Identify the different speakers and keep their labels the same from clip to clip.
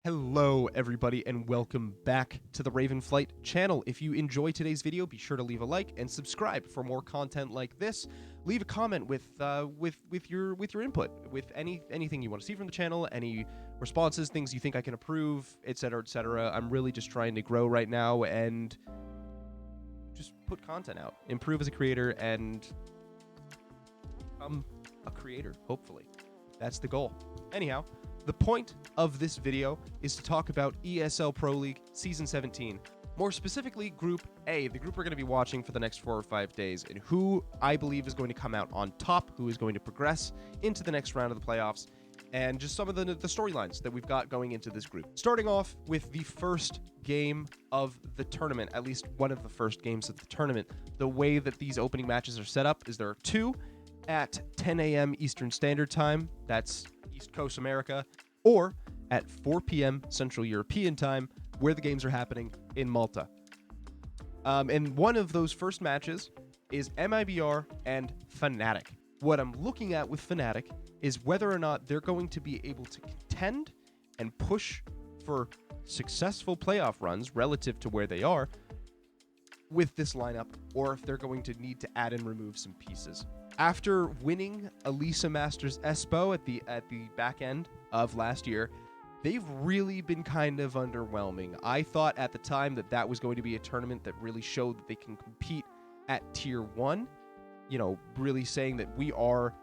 Speaker 1: Hello everybody and welcome back to the Ravenflight channel. If you enjoy today's video, be sure to leave a like and subscribe for more content like this. Leave a comment with your input, with anything you want to see from the channel, any responses, things you think I can improve, etc., etc. I'm really just trying to grow right now and just put content out, improve as a creator, and become a creator, hopefully. That's the goal. Anyhow, the point of this video is to talk about ESL Pro League Season 17. More specifically, Group A, the group we're going to be watching for the next 4 or 5 days, and who I believe is going to come out on top, who is going to progress into the next round of the playoffs, and just some of the storylines that we've got going into this group. Starting off with the first game of the tournament, at least one of the first games of the tournament. The way that these opening matches are set up is there are 2 at 10 a.m. Eastern Standard Time. That's East Coast America, or at 4 p.m. Central European Time, where the games are happening in Malta. And one of those first matches is MIBR and Fnatic. What I'm looking at with Fnatic is whether or not they're going to be able to contend and push for successful playoff runs relative to where they are with this lineup, or if they're going to need to add and remove some pieces. After winning Elisa Masters Espo at the back end of last year, they've really been kind of underwhelming. I thought at the time that that was going to be a tournament that really showed that they can compete at Tier 1, you know, really saying that we are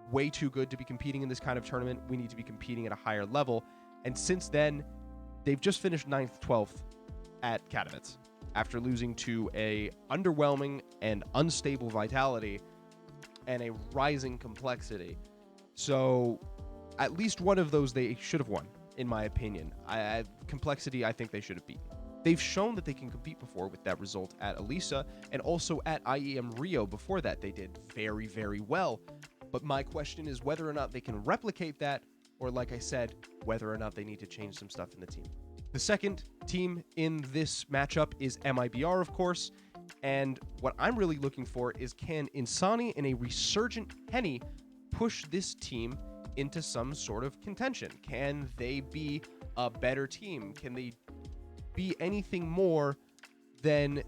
Speaker 1: way too good to be competing in this kind of tournament. We need to be competing at a higher level. And since then, they've just finished 9th, 12th at Katowice after losing to a underwhelming and unstable Vitality and a rising Complexity. So at least one of those they should have won, in my opinion. Complexity, I think they should have beaten. They've shown that they can compete before with that result at Elisa, and also at IEM Rio before that they did very, very well. But my question is whether or not they can replicate that, or like I said, whether or not they need to change some stuff in the team. The second team in this matchup is MIBR, of course. And what I'm really looking for is, can Insani and a resurgent Henny push this team into some sort of contention? Can they be a better team? Can they be anything more than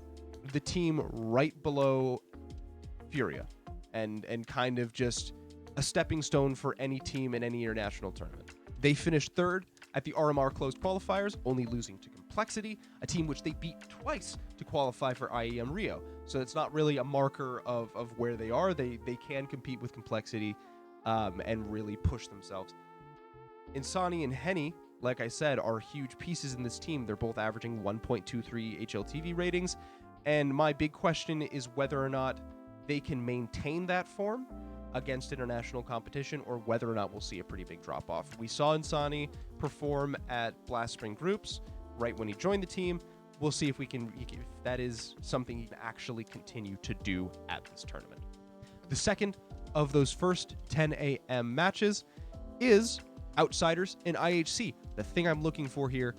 Speaker 1: the team right below Furia and kind of just a stepping stone for any team in any international tournament? They finished 3rd at the RMR closed qualifiers, only losing to Complexity, a team which they beat twice to qualify for IEM Rio. So it's not really a marker of where they are. They can compete with Complexity and really push themselves. Insani and Henny, like I said, are huge pieces in this team. They're both averaging 1.23 HLTV ratings. And my big question is whether or not they can maintain that form against international competition, or whether or not we'll see a pretty big drop-off. We saw Insani perform at Blast Spring Groups right when he joined the team. We'll see if if that is something he can actually continue to do at this tournament. The second of those first 10 a.m. matches is Outsiders and IHC. The thing I'm looking for here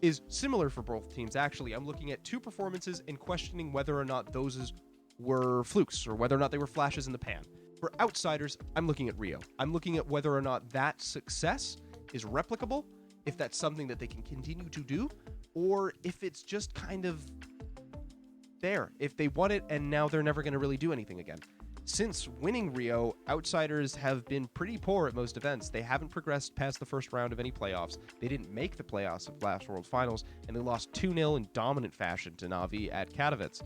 Speaker 1: is similar for both teams, actually. I'm looking at 2 performances and questioning whether or not those were flukes, or whether or not they were flashes in the pan. For Outsiders, I'm looking at Rio. I'm looking at whether or not that success is replicable, if that's something that they can continue to do, or if it's just kind of there. If they won it and now they're never going to really do anything again. Since winning Rio, Outsiders have been pretty poor at most events. They haven't progressed past the first round of any playoffs. They didn't make the playoffs of last World Finals, and they lost 2-0 in dominant fashion to Na'Vi at Katowice.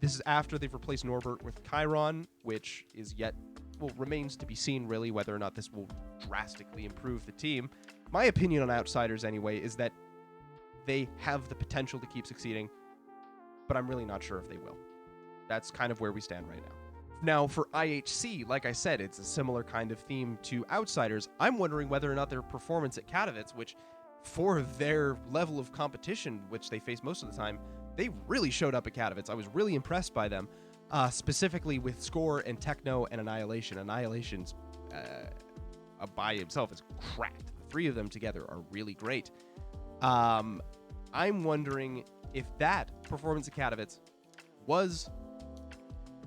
Speaker 1: This is after they've replaced Norbert with Chiron, which is remains to be seen, really, whether or not this will drastically improve the team. My opinion on Outsiders, anyway, is that they have the potential to keep succeeding, but I'm really not sure if they will. That's kind of where we stand right now. Now, for IHC, like I said, it's a similar kind of theme to Outsiders. I'm wondering whether or not their performance at Katowice, which for their level of competition, which they face most of the time, they really showed up at Katowice. I was really impressed by them, specifically with Score and Techno and Annihilation. Annihilation's by himself is cracked. The 3 of them together are really great. I'm wondering if that performance at Katowice was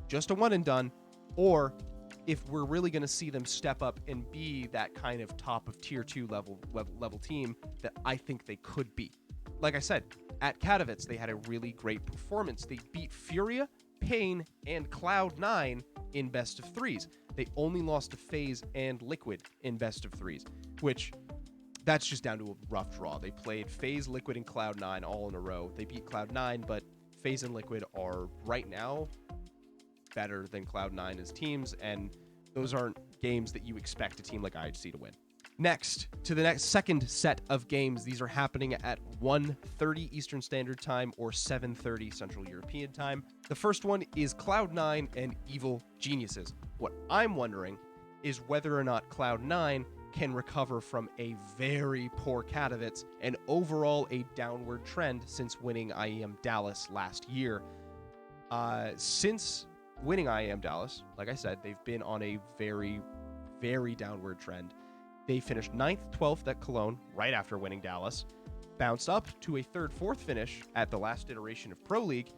Speaker 1: just a one and done, or if we're really going to see them step up and be that kind of top of tier 2 level team that I think they could be. Like I said, at Katowice, they had a really great performance. They beat Furia, Pain, and Cloud9 in best of threes. They only lost to FaZe and Liquid in best of threes, which that's just down to a rough draw. They played FaZe, Liquid, and Cloud9 all in a row. They beat Cloud9, but FaZe and Liquid are right now better than Cloud9 as teams, and those aren't games that you expect a team like IHC to win. Next, to the next second set of games. These are happening at 1:30 Eastern Standard Time or 7:30 Central European Time. The first one is Cloud9 and Evil Geniuses. What I'm wondering is whether or not Cloud9 can recover from a very poor Katowice and overall a downward trend since winning IEM Dallas last year. Since winning IEM Dallas, like I said, they've been on a very, very downward trend. They finished 9th, 12th at Cologne right after winning Dallas, bounced up to a 3rd, 4th finish at the last iteration of Pro League,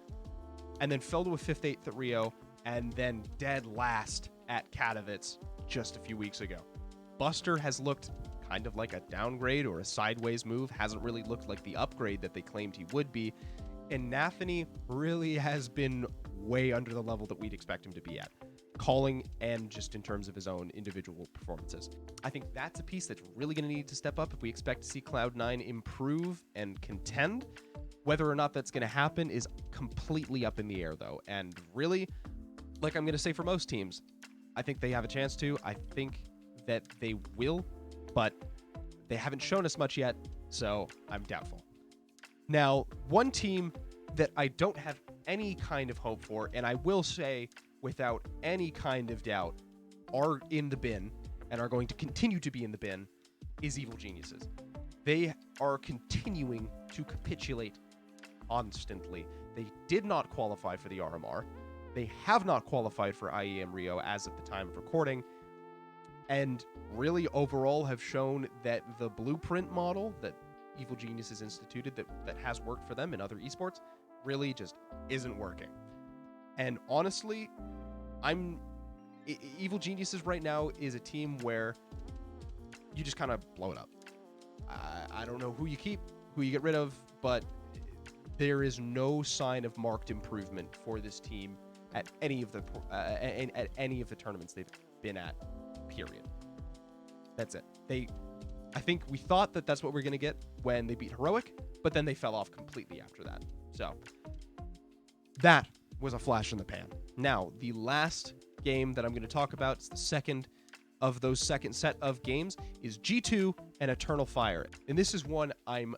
Speaker 1: and then fell to a 5th, 8th at Rio, and then dead last at Katowice just a few weeks ago. Buster has looked kind of like a downgrade or a sideways move, hasn't really looked like the upgrade that they claimed he would be, and Nathany really has been way under the level that we'd expect him to be at, calling and just in terms of his own individual performances. I think that's a piece that's really going to need to step up if we expect to see Cloud9 improve and contend. Whether or not that's going to happen is completely up in the air, though. And really, like I'm going to say for most teams, I think they have a chance to. I think that they will, but they haven't shown us much yet, so I'm doubtful. Now, one team that I don't have any kind of hope for, and I will say without any kind of doubt, are in the bin and are going to continue to be in the bin, is Evil Geniuses. They are continuing to capitulate constantly. They did not qualify for the RMR. They have not qualified for IEM Rio as of the time of recording, and really overall have shown that the blueprint model that Evil Geniuses instituted that has worked for them in other esports really just isn't working. And honestly, Evil Geniuses right now is a team where you just kind of blow it up. I don't know who you keep, who you get rid of, but there is no sign of marked improvement for this team at any of the at any of the tournaments they've been at. Period. That's it. I think we thought that that's what we're going to get when they beat Heroic, but then they fell off completely after that. So that was a flash in the pan. Now, the last game that I'm going to talk about, it's the second of those second set of games, is G2 and Eternal Fire. And this is one I'm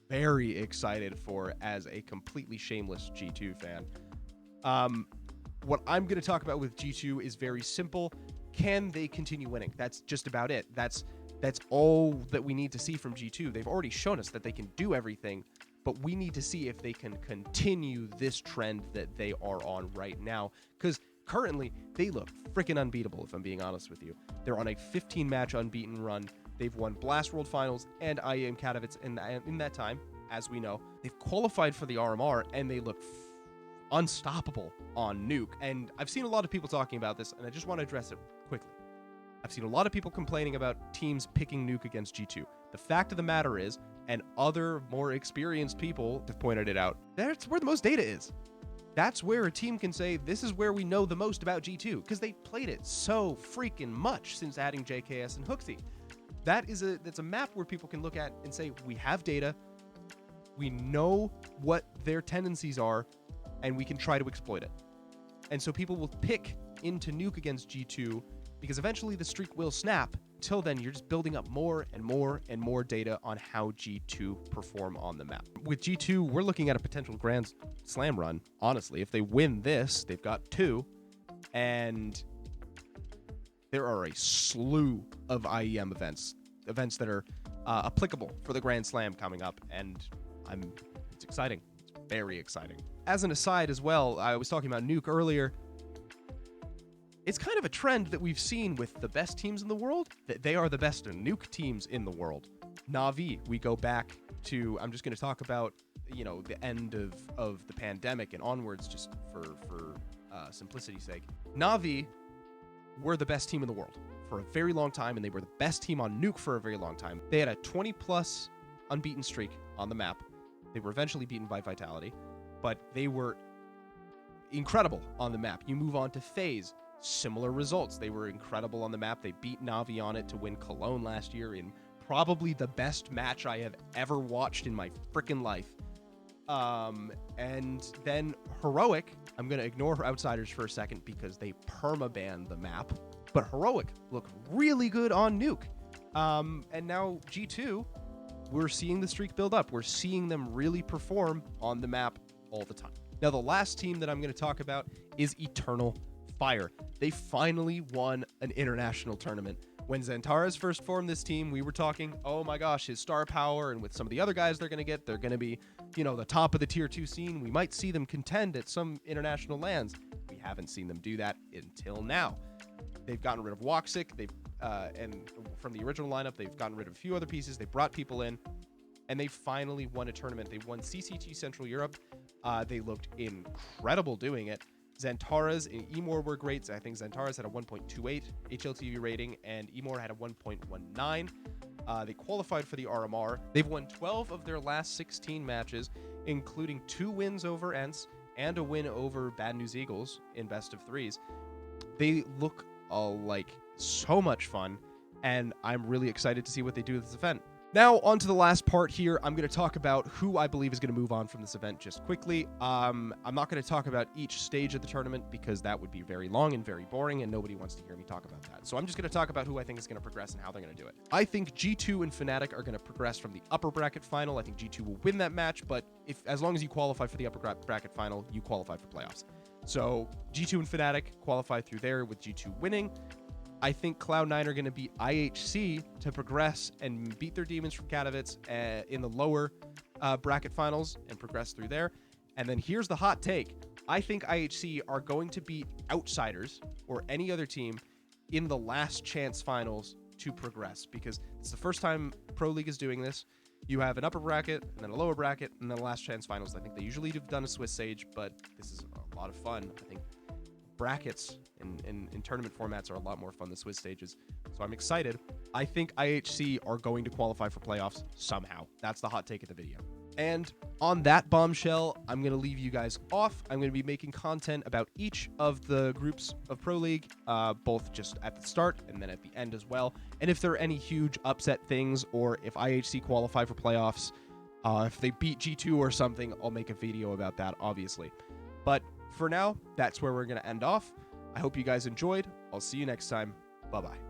Speaker 1: very excited for as a completely shameless G2 fan. What I'm going to talk about with G2 is very simple. Can they continue winning? That's just about it. That's all that we need to see from G2. They've already shown us that they can do everything, but we need to see if they can continue this trend that they are on right now, because currently they look freaking unbeatable, if I'm being honest with you. They're on a 15-match unbeaten run. They've won Blast World Finals and IEM Katowice in that time, as we know. They've qualified for the RMR, and they look unstoppable on Nuke. And I've seen a lot of people talking about this, and I just want to address it quickly. I've seen a lot of people complaining about teams picking Nuke against G2. The fact of the matter is, and other more experienced people have pointed it out, that's where the most data is. That's where a team can say, this is where we know the most about G2, because they played it so freaking much since adding JKS and Hooksy. That's a map where people can look at and say, we have data, we know what their tendencies are, and we can try to exploit it. And so people will pick into Nuke against G2, because eventually the streak will snap. Until then, you're just building up more and more and more data on how G2 perform on the map. With G2, we're looking at a potential Grand Slam run. Honestly, if they win this, they've got 2, and there are a slew of IEM events that are applicable for the Grand Slam coming up, and it's exciting. It's very exciting. As an aside as well, I was talking about Nuke earlier. It's kind of a trend that we've seen with the best teams in the world, that they are the best Nuke teams in the world. Na'Vi, we go back to, I'm just going to talk about, the end of the pandemic and onwards, just for simplicity's sake. Na'Vi were the best team in the world for a very long time, and they were the best team on Nuke for a very long time. They had a 20-plus unbeaten streak on the map. They were eventually beaten by Vitality, but they were incredible on the map. You move on to FaZe, similar results. They were incredible on the map. They beat Navi on it to win Cologne last year in probably the best match I have ever watched in my freaking life. And then Heroic, I'm going to ignore Outsiders for a second because they perma-banned the map, but Heroic look really good on Nuke. And now G2, we're seeing the streak build up. We're seeing them really perform on the map all the time. Now, the last team that I'm going to talk about is Eternal Fire. They finally won an international tournament. When Xantares first formed this team, we were talking, oh my gosh, his star power, and with some of the other guys they're going to get, they're going to be, you know, the top of the tier 2 scene. We might see them contend at some international lands. We haven't seen them do that until now. They've gotten rid of Woxic, and from the original lineup, they've gotten rid of a few other pieces. They brought people in, and they finally won a tournament. They won CCT Central Europe. They looked incredible doing it. Xantares and Emor were great. I think Xantares had a 1.28 HLTV rating, and Emor had a 1.19. They qualified for the RMR. They've won 12 of their last 16 matches, including 2 wins over Ents and a win over Bad News Eagles in best of 3s. They look like so much fun, and I'm really excited to see what they do with this event. Now, on to the last part here. I'm going to talk about who I believe is going to move on from this event just quickly. I'm not going to talk about each stage of the tournament because that would be very long and very boring, and nobody wants to hear me talk about that. So I'm just going to talk about who I think is going to progress and how they're going to do it. I think G2 and Fnatic are going to progress from the upper bracket final. I think G2 will win that match, but as long as you qualify for the upper bracket final, you qualify for playoffs. So G2 and Fnatic qualify through there with G2 winning. I think Cloud9 are going to beat IHC to progress and beat their Demons from Katowice in the lower bracket finals and progress through there. And then here's the hot take. I think IHC are going to beat Outsiders or any other team in the last chance finals to progress, because it's the first time Pro League is doing this. You have an upper bracket and then a lower bracket and then a last chance finals. I think they usually have done a Swiss Sage, but this is a lot of fun. I think brackets in tournament formats are a lot more fun than Swiss stages. So I'm excited. I think IHC are going to qualify for playoffs somehow. That's the hot take of the video. And on that bombshell, I'm going to leave you guys off. I'm going to be making content about each of the groups of Pro League, both just at the start and then at the end as well. And if there are any huge upset things, or if IHC qualify for playoffs, if they beat G2 or something, I'll make a video about that, obviously. But for now, that's where we're going to end off. I hope you guys enjoyed. I'll see you next time. Bye-bye.